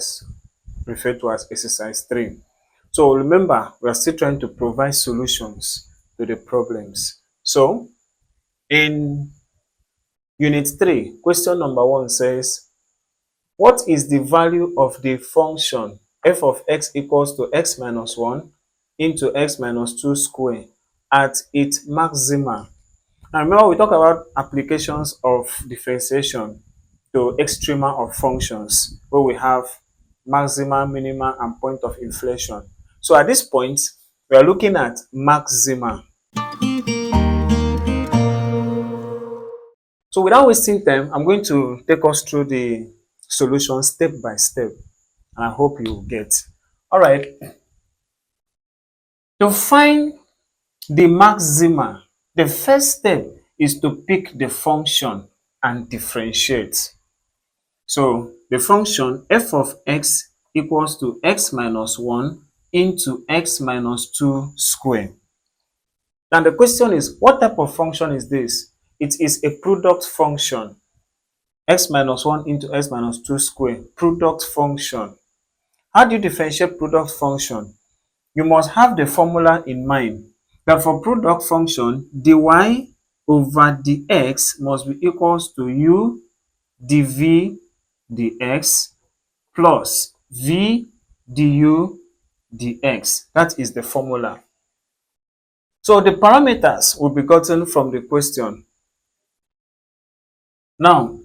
otherwise referred to as exercise 3. So remember, we are still trying to provide solutions to the problems. So in unit 3, question number 1 says, what is the value of the function f of x equals to x minus 1 into x minus 2 square at its maxima? And remember, we talk about applications of differentiation to extrema of functions, where we have maxima, minima, and point of inflection. So at this point, we are looking at maxima. So without wasting time, I'm going to take us through the solution step by step, and I hope you get. All right. To find the maxima, the first step is to pick the function and differentiate. So the function f of x equals to x minus 1 into x minus 2 square. Now the question is, what type of function is this? It is a product function. X minus 1 into x minus 2 square, product function. How do you differentiate product function? You must have the formula in mind that for product function, dy over dx must be equals to u dv dx plus v du dx. That is the formula. So the parameters will be gotten from the question. Now,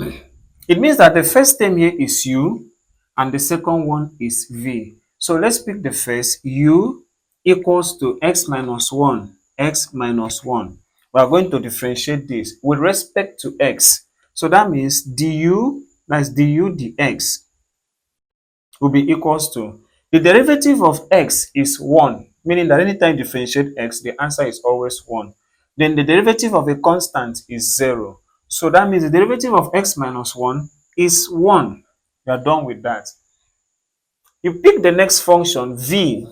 it means that the first term here is u and the second one is v. So let's pick the first. U equals to x minus 1, x minus 1. We are going to differentiate this with respect to x. So that means du, that's du dx, will be equals to, the derivative of x is 1, meaning that anytime you differentiate x, the answer is always 1. Then the derivative of a constant is 0. So that means the derivative of x minus 1 is 1. You are done with that. You pick the next function, v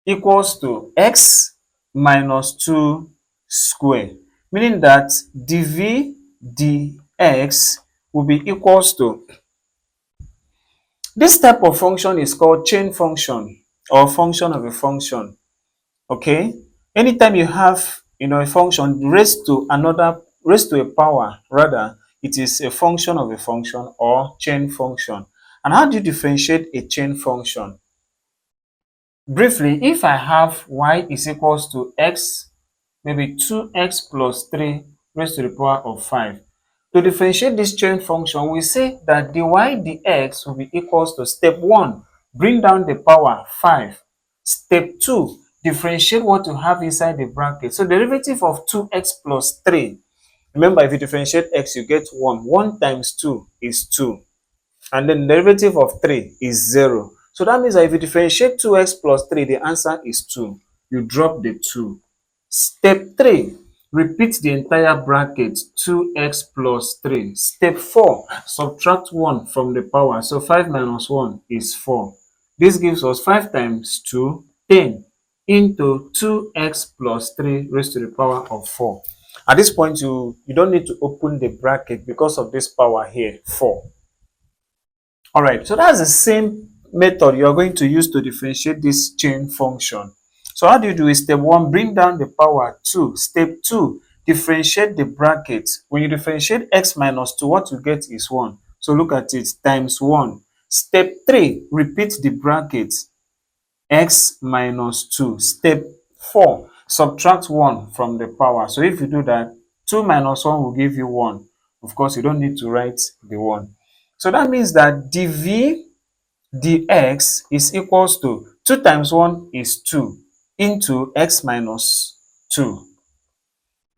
equals to x minus 2 square, meaning that dv dx will be equals to, this type of function is called chain function or function of a function. Okay, anytime you have a function raised to a power, rather, it is a function of a function or chain function. And how do you differentiate a chain function? Briefly, if I have y is equals to x, maybe 2x plus 3 raised to the power of 5. To differentiate this chain function, we say that dy dx will be equals to step 1, bring down the power 5. Step 2, differentiate what you have inside the bracket. So derivative of 2x plus 3. Remember, if you differentiate x, you get 1. 1 times 2 is 2. And then the derivative of 3 is 0. So that means that if you differentiate 2x plus 3, the answer is 2. You drop the 2. Step 3, repeat the entire bracket, 2x plus 3. Step 4, subtract 1 from the power. So 5 minus 1 is 4. This gives us 5 times 2, 10, into 2x plus 3 raised to the power of 4. At this point, you don't need to open the bracket because of this power here, 4. All right, so that's the same method you are going to use to differentiate this chain function. So how do you do it? Step 1, bring down the power 2. Step 2, differentiate the bracket. When you differentiate x minus 2, what you get is 1. So look at it, times 1. Step 3, repeat the bracket, x minus 2. Step 4, subtract 1 from the power. So if you do that, 2 minus 1 will give you 1. Of course, you don't need to write the 1. So that means that dv dx is equals to 2 times 1 is 2 into x minus 2.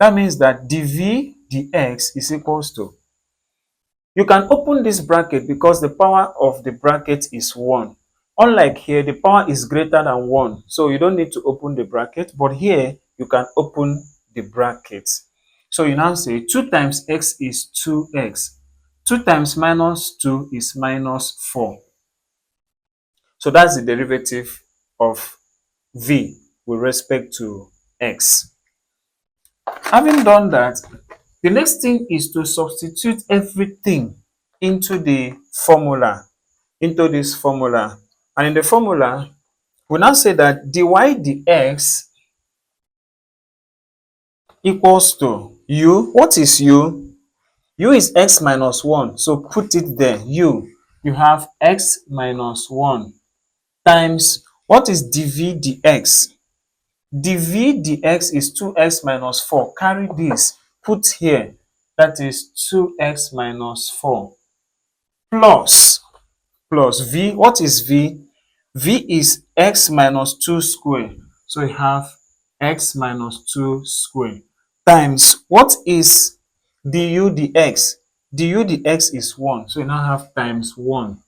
That means that dv dx is equals to, you can open this bracket because the power of the bracket is 1. Unlike here, the power is greater than 1. So you don't need to open the bracket. But here, you can open the bracket. So you now say 2 times x is 2x. 2 times minus 2 is minus 4. So that's the derivative of v with respect to x. Having done that, the next thing is to substitute everything into the formula. into this formula. And in the formula, we now say that dy dx equals to u. What is u? U is x minus 1. So put it there. You have x minus 1 times, what is dv dx? dv dx is 2x minus 4. Carry this, put here. That is 2x minus 4 plus v. What is v? V is x minus 2 square. So you have x minus 2 square times, what is du dx? Du dx is 1. So you now have times 1.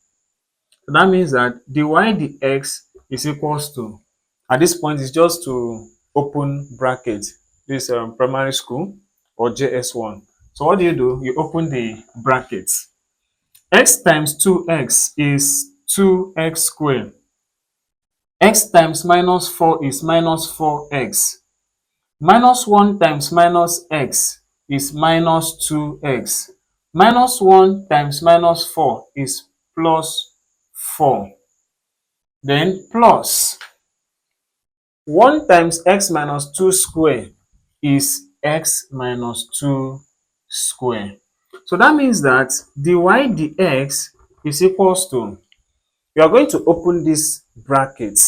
So that means that dy dx is equals to, at this point, it's just to open bracket. This primary school or JS1. So what do? You open the brackets. X times 2x is 2x squared. X times minus 4 is minus 4x. Minus 1 times minus x is minus 2x. Minus 1 times minus 4 is plus 4. Then plus 1 times x minus 2 square is x minus 2 square. So that means that dy dx is equals to, you are going to open this bracket.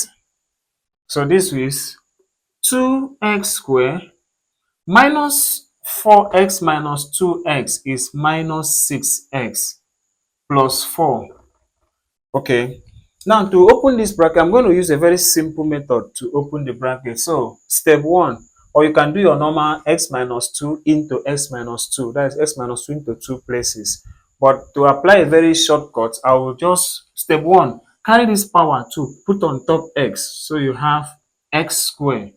So this is 2x square minus 4x minus 2x is minus 6x plus 4. Okay. Now to open this bracket, I'm going to use a very simple method to open the bracket. So step 1, or you can do your normal x minus 2 into x minus 2. That is x minus 2 into 2 places. But to apply a very shortcut, I will just, step 1, carry this power 2, put on top x. So you have x squared.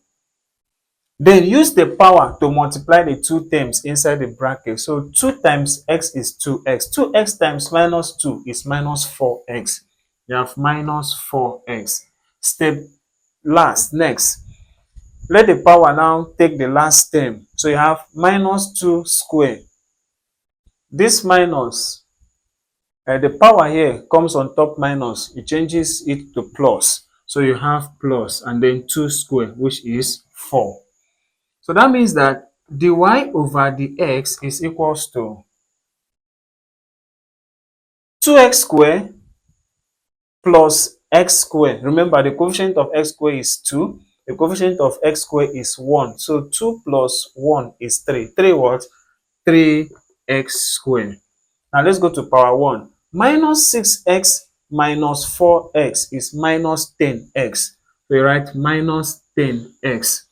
Then use the power to multiply the two terms inside the bracket. So 2 times x is 2x. 2x times minus 2 is minus 4x. You have minus 4x. Step next. Let the power now take the last term. So you have minus 2 square. This minus, the power here comes on top minus. It changes it to plus. So you have plus and then 2 square, which is 4. So that means that dy over dx is equals to 2x squared plus x squared. Remember, the coefficient of x squared is 2. The coefficient of x squared is 1. So 2 plus 1 is 3. 3 what? 3x squared. Now let's go to power 1. Minus 6x minus 4x is minus 10x. We write minus 10x.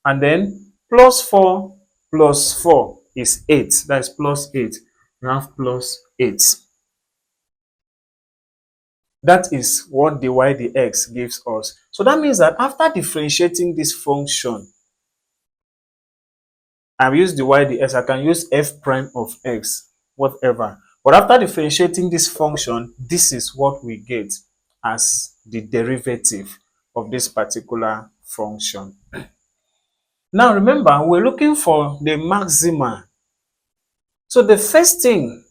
And then plus 4 is 8. That is plus 8. You have plus 8. That is what dy dx gives us. So that means that after differentiating this function, I've used dy dx, I can use f prime of x, whatever. But after differentiating this function, this is what we get as the derivative of this particular function. Now remember, we're looking for the maxima. So the first thing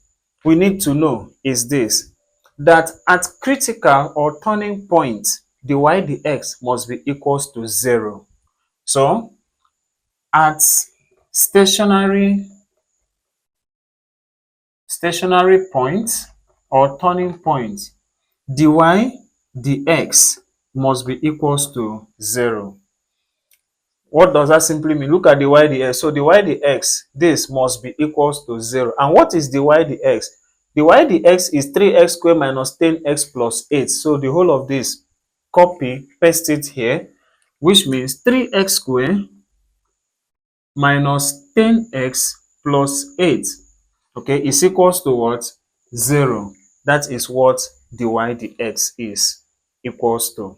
we need to know is this, that at critical or turning point, dy dx must be equals to 0. So at stationary point or turning point, dy dx must be equals to 0. What does that simply mean? Look at dy dx. So dy dx, this must be equals to 0. And what is dy dx? dy dx is 3x squared minus 10x plus 8. So the whole of this, copy, paste it here, which means 3x squared minus 10x plus 8, okay, is equals to what? 0. That is what dy dx is equals to.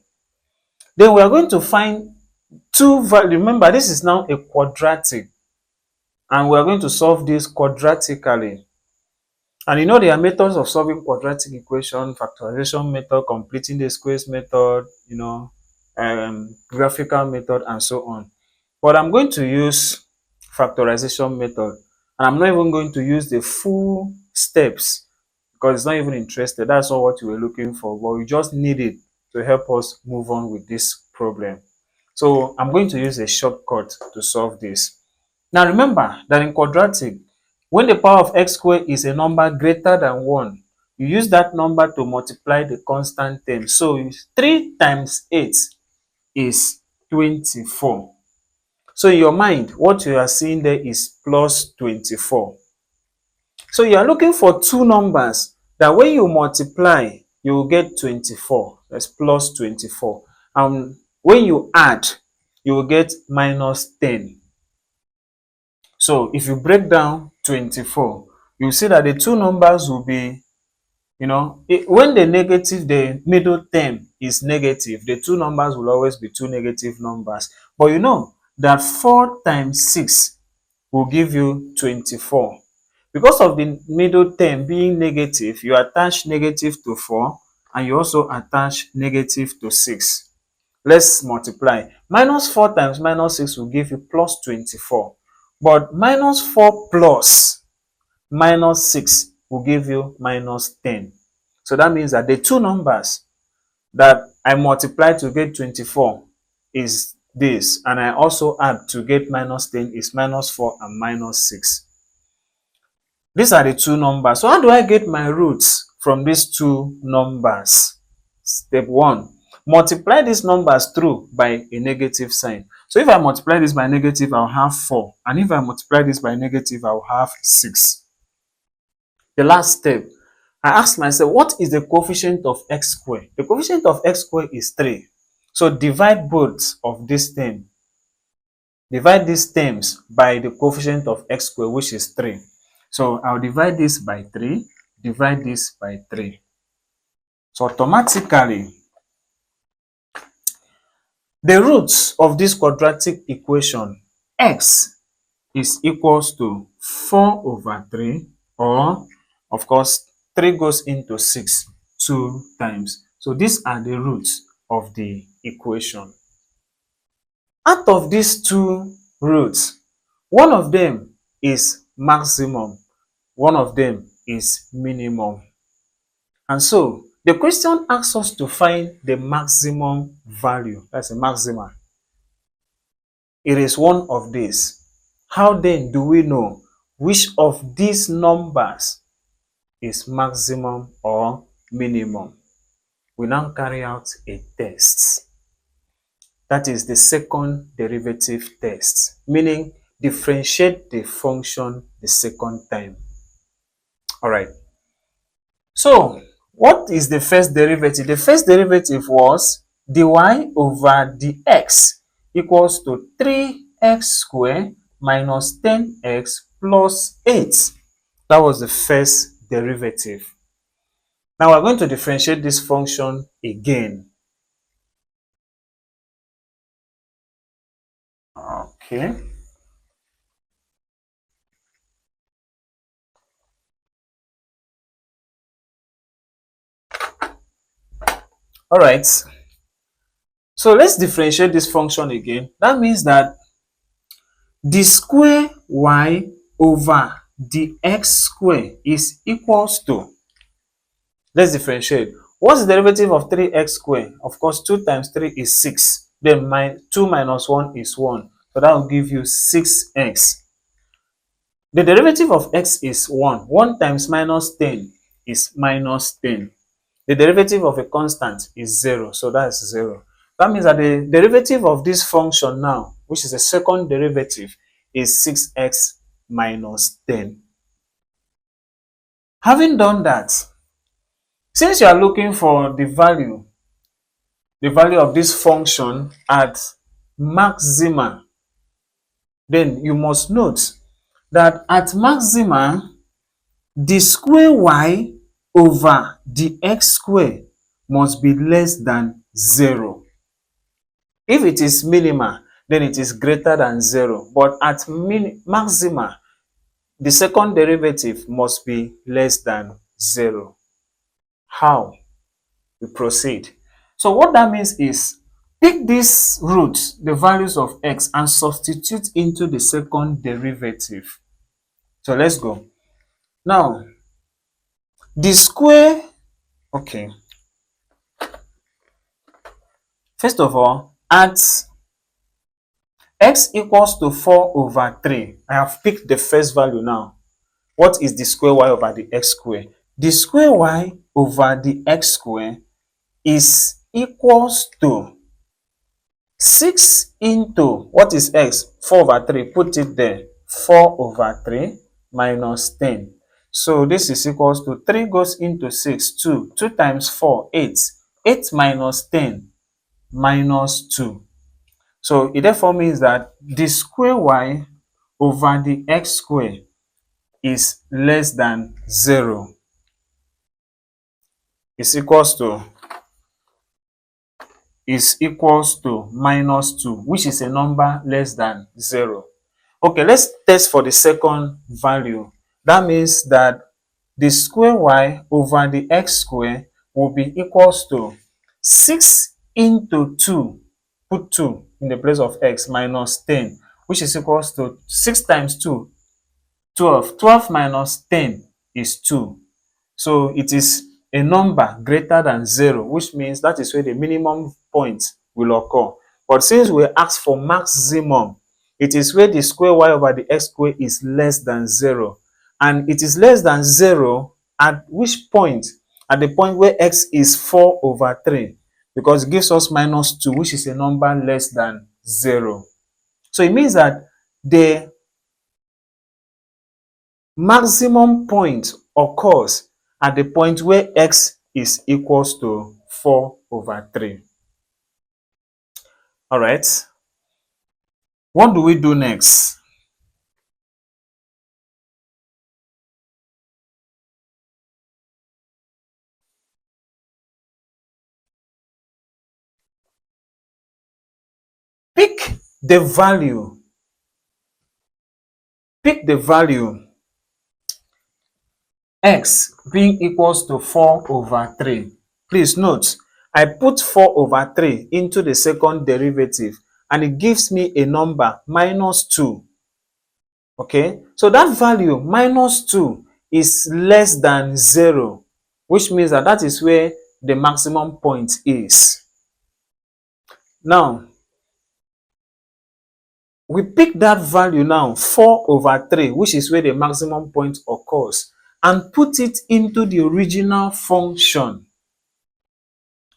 Then we are going to find two values. Remember, this is now a quadratic, and we are going to solve this quadratically. And you know there are methods of solving quadratic equation: factorization method, completing the squares method, graphical method, and so on. But I'm going to use factorization method, and I'm not even going to use the full steps because it's not even interested. That's not what you were looking for, but you just need it to help us move on with this problem. So I'm going to use a shortcut to solve this. Now remember that in quadratic, when the power of x squared is a number greater than 1, you use that number to multiply the constant term. So 3 times 8 is 24. So in your mind, what you are seeing there is plus 24. So you are looking for two numbers that when you multiply, you will get 24. That's plus 24. And when you add, you will get minus 10. So if you break down 24, you see that the two numbers will be, when the middle term is negative, the two numbers will always be two negative numbers. But you know that 4 times 6 will give you 24. Because of the middle term being negative, you attach negative to 4 and you also attach negative to 6. Let's multiply. Minus 4 times minus 6 will give you plus 24. But minus 4 plus minus 6 will give you minus 10. So that means that the two numbers that I multiply to get 24 is this, and I also add to get minus 10 is minus 4 and minus 6. These are the two numbers. So how do I get my roots from these two numbers? Step 1, multiply these numbers through by a negative sign. So if I multiply this by negative, I'll have 4. And if I multiply this by negative, I'll have 6. The last step, I ask myself, what is the coefficient of x squared? The coefficient of x squared is 3. So divide both of these terms. Divide these terms by the coefficient of x squared, which is 3. So I'll divide this by 3, divide this by 3. So automatically, the roots of this quadratic equation, x is equals to 4 over 3, or of course 3 goes into 6 2 times. So these are the roots of the equation. Out of these two roots, one of them is maximum, one of them is minimum. And so the question asks us to find the maximum value. That's a maxima. It is one of these. How then do we know which of these numbers is maximum or minimum? We now carry out a test. That is the second derivative test, meaning differentiate the function the second time. All right. So what is the first derivative? The first derivative was dy over dx equals to 3x squared minus 10x plus 8. That was the first derivative. Now we're going to differentiate this function again. Okay. All right. So let's differentiate this function again. That means that the square y over the x square is equals to, let's differentiate. What's the derivative of 3x squared? Of course, 2 times 3 is 6. Then 2 minus 1 is 1. So that will give you 6x. The derivative of x is 1. 1 times minus 10 is minus 10. The derivative of a constant is 0. So that's 0. That means that the derivative of this function now, which is the second derivative, is 6x minus 10. Having done that, since you are looking for the value of this function at maxima, then you must note that at maxima, the square y over the x square must be less than 0. If it is minima, then it is greater than 0. But at maxima, the second derivative must be less than 0. How? We proceed. So what that means is, take these roots, the values of x, and substitute into the second derivative. So let's go. Now, The square, okay. First of all, at x equals to 4 over 3, I have picked the first value now. What is the square y over the x square? The square y over the x square is equals to 6 into, what is x? 4 over 3, put it there. 4 over 3 minus 10. So this is equals to 3 goes into 6, 2. 2 times 4, 8. 8 minus 10 minus 2. So it therefore means that the square y over the x square is less than 0. Is equals to minus 2, which is a number less than 0. Okay, let's test for the second value. That means that the square y over the x square will be equals to 6 into 2, put 2 in the place of x, minus 10, which is equals to 6 times 2, 12. 12 minus 10 is 2. So it is a number greater than 0, which means that is where the minimum point will occur. But since we ask for maximum, it is where the square y over the x square is less than 0. And it is less than 0 at which point? At the point where x is 4 over 3, because it gives us minus 2, which is a number less than 0. So it means that the maximum point occurs at the point where x is equals to 4 over 3. All right. What do we do next? Pick the value. Pick the value x being equals to 4 over 3. Please note, I put 4 over 3 into the second derivative and it gives me a number minus 2. Okay, so that value minus 2 is less than 0, which means that that is where the maximum point is. Now, we pick that value now, 4 over 3, which is where the maximum point occurs, and put it into the original function.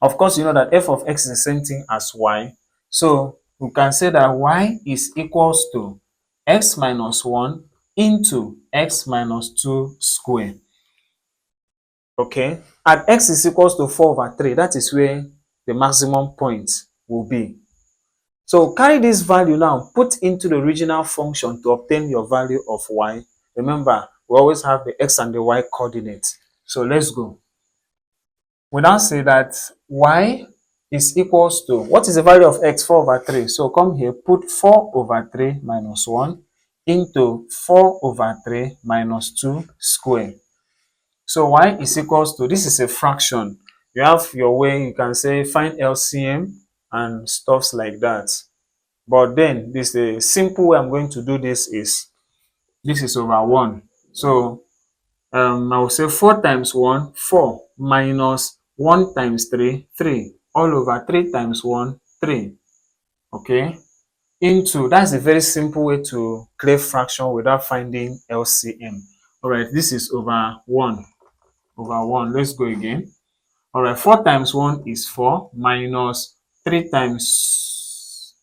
Of course, you know that f of x is the same thing as y. So we can say that y is equals to x minus 1 into x minus 2 square. Okay, at x is equals to 4 over 3, that is where the maximum point will be. So carry this value now, put into the original function to obtain your value of y. Remember, we always have the x and the y coordinates. So let's go. We now say that y is equals to, what is the value of x? 4 over 3. So come here, put 4 over 3 minus 1 into 4 over 3 minus 2 square. So y is equals to, this is a fraction. You have your way, you can say find LCM and stuffs like that. But then this the simple way I'm going to do this is over 1. So I will say 4 times 1, 4, minus 1 times 3, 3, all over 3 times 1, 3. Okay, into, that's a very simple way to clear fraction without finding LCM. All right, this is over 1. Over 1. Let's go again. All right, 4 times 1 is 4, minus 3 times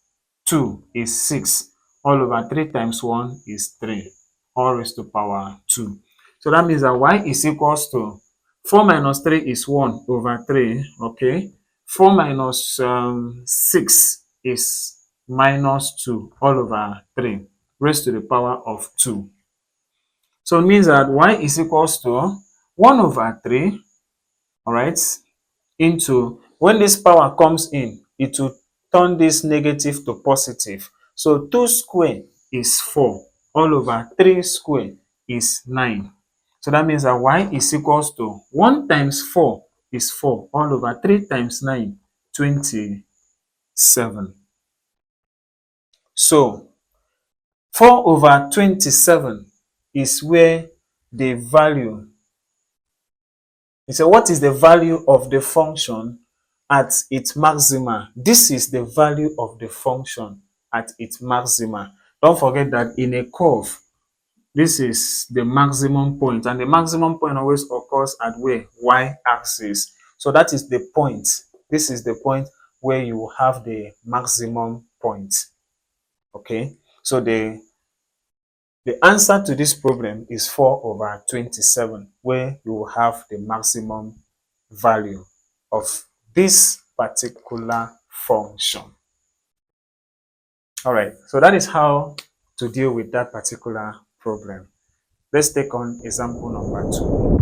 2 is 6. All over 3 times 1 is 3. All raised to power 2. So that means that y is equals to 4 minus 3 is 1 over 3. Okay. 4 minus 6 is minus 2 all over 3 raised to the power of 2. So it means that y is equals to 1 over 3, all right, into, when this power comes in, it will turn this negative to positive. So 2 square is 4, all over 3 square is 9. So that means that y is equals to 1 times 4 is 4, all over 3 times 9, 27. So 4 over 27 is where the value He said, what is the value of the function at its maxima? This is the value of the function at its maxima. Don't forget that in a curve, this is the maximum point, and the maximum point always occurs at where? Y-axis. So that is the point. This is the point where you have the maximum point. Okay, so the answer to this problem is 4/27, where you will have the maximum value of this particular function. All right, so that is how to deal with that particular problem. Let's take on example number 2.